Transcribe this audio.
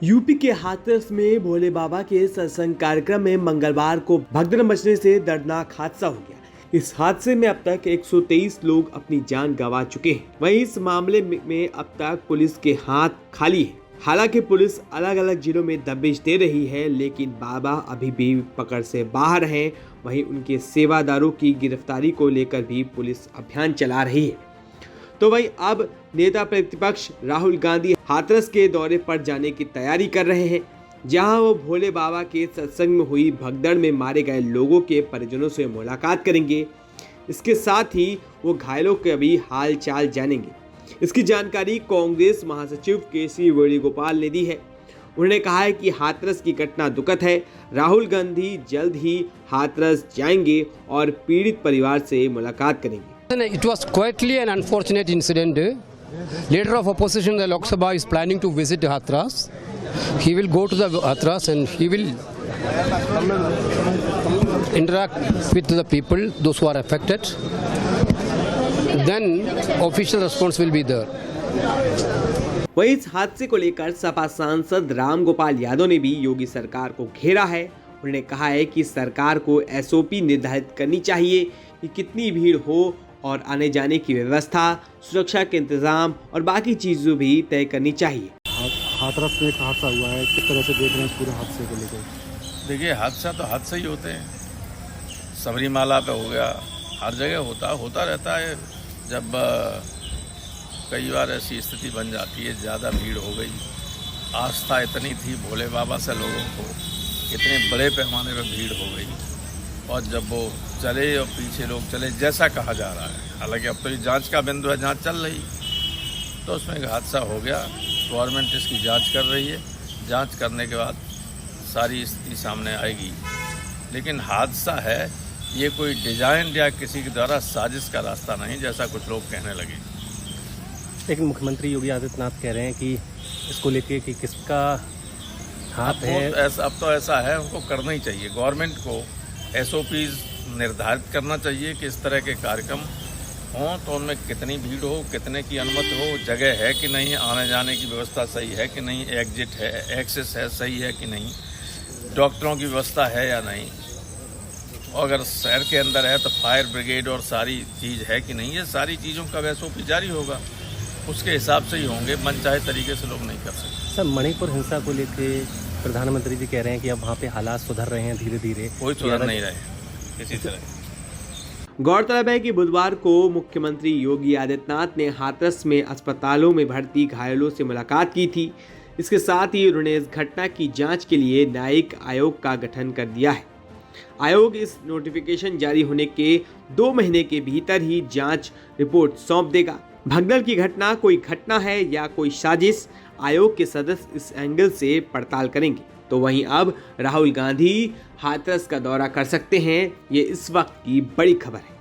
UP के हाथरस में भोले बाबा के सत्संग कार्यक्रम में मंगलवार को भगदड़ मचने से दर्दनाक हादसा हो गया। इस हादसे में अब तक 123 लोग अपनी जान गंवा चुके हैं। वहीं इस मामले में अब तक पुलिस के हाथ खाली है। हालांकि पुलिस अलग अलग जिलों में दबिश दे रही है, लेकिन बाबा अभी भी पकड़ से बाहर हैं। वहीं उनके सेवादारों की गिरफ्तारी को लेकर भी पुलिस अभियान चला रही है। तो वहीं अब नेता प्रतिपक्ष राहुल गांधी हाथरस के दौरे पर जाने की तैयारी कर रहे हैं, जहां वो भोले बाबा के सत्संग में हुई भगदड़ में मारे गए लोगों के परिजनों से मुलाकात करेंगे। इसके साथ ही वो घायलों के भी हाल चाल जानेंगे। इसकी जानकारी कांग्रेस महासचिव केसी वेणुगोपाल ने दी है। उन्होंने कहा है कि हाथरस की घटना दुखद है। राहुल गांधी जल्द ही हाथरस जाएंगे और पीड़ित परिवार से मुलाकात करेंगे। It was quietly an unfortunate incident. Leader of opposition in the Lok Sabha is planning to visit Hathras. He will go to the Hathras and he will interact with the people, those who are affected. Then official response will be there. वहीं इस हादसे को लेकर सपा सांसद राम गोपाल यादव ने भी योगी सरकार को घेरा है। उन्होंने कहा है कि सरकार को एसओपी निर्धारित करनी चाहिए कि कितनी भीड़ हो और आने जाने की व्यवस्था, सुरक्षा के इंतजाम और बाकी चीजों भी तय करनी चाहिए। हाथरस में एक हादसा हुआ है, किस तरह से देख रहे हैं पूरे हादसे को लेकर? देखिए, हादसा तो हादसा ही होते हैं। सबरीमाला पे हो गया, हर जगह होता रहता है। जब कई बार ऐसी स्थिति बन जाती है, ज़्यादा भीड़ हो गई, आस्था इतनी थी भोले बाबा से लोगों को, इतने बड़े पैमाने पर भीड़ हो गई, और जब वो चले और पीछे लोग चले जैसा कहा जा रहा है, हालांकि अब तो ये जांच का बिंदु है, जांच चल रही, तो उसमें एक हादसा हो गया। गवर्नमेंट इसकी जांच कर रही है, जांच करने के बाद सारी स्थिति सामने आएगी। लेकिन हादसा है, ये कोई डिजाइन या किसी के द्वारा साजिश का रास्ता नहीं, जैसा कुछ लोग कहने लगे। लेकिन मुख्यमंत्री योगी आदित्यनाथ कह रहे हैं कि इसको लेके कि किसका हाथ है। अब तो ऐसा है, उनको करना ही चाहिए। गवर्नमेंट को एसओपीज निर्धारित करना चाहिए कि इस तरह के कार्यक्रम हों तो उनमें कितनी भीड़ हो, कितने की अनुमति हो, जगह है कि नहीं, आने जाने की व्यवस्था सही है कि नहीं, एग्जिट है, एक्सेस है, सही है कि नहीं, डॉक्टरों की व्यवस्था है या नहीं, और अगर शहर के अंदर है तो फायर ब्रिगेड और सारी चीज़ है कि नहीं। ये सारी चीज़ों का एसओपी जारी होगा, उसके हिसाब से ही होंगे। मनचाहे तरीके से लोग नहीं कर सकते। सर, मणिपुर हिंसा को लेके प्रधानमंत्री जी कह रहे हैं कि अब वहाँ पे हालात सुधर रहे हैं धीरे धीरे। कोई सुधर नहीं रहे किसी तरह। गौरतलब है कि बुधवार को मुख्यमंत्री योगी आदित्यनाथ ने हाथरस में अस्पतालों में भर्ती घायलों से मुलाकात की थी। इसके साथ ही उन्होंने इस घटना की जांच के लिए न्यायिक आयोग का गठन कर दिया है। आयोग इस नोटिफिकेशन जारी होने के 2 महीने के भीतर ही जांच रिपोर्ट सौंप देगा। भगदड़ की घटना कोई घटना है या कोई साजिश, आयोग के सदस्य इस एंगल से पड़ताल करेंगे। तो वहीं अब राहुल गांधी हाथरस का दौरा कर सकते हैं, ये इस वक्त की बड़ी खबर है।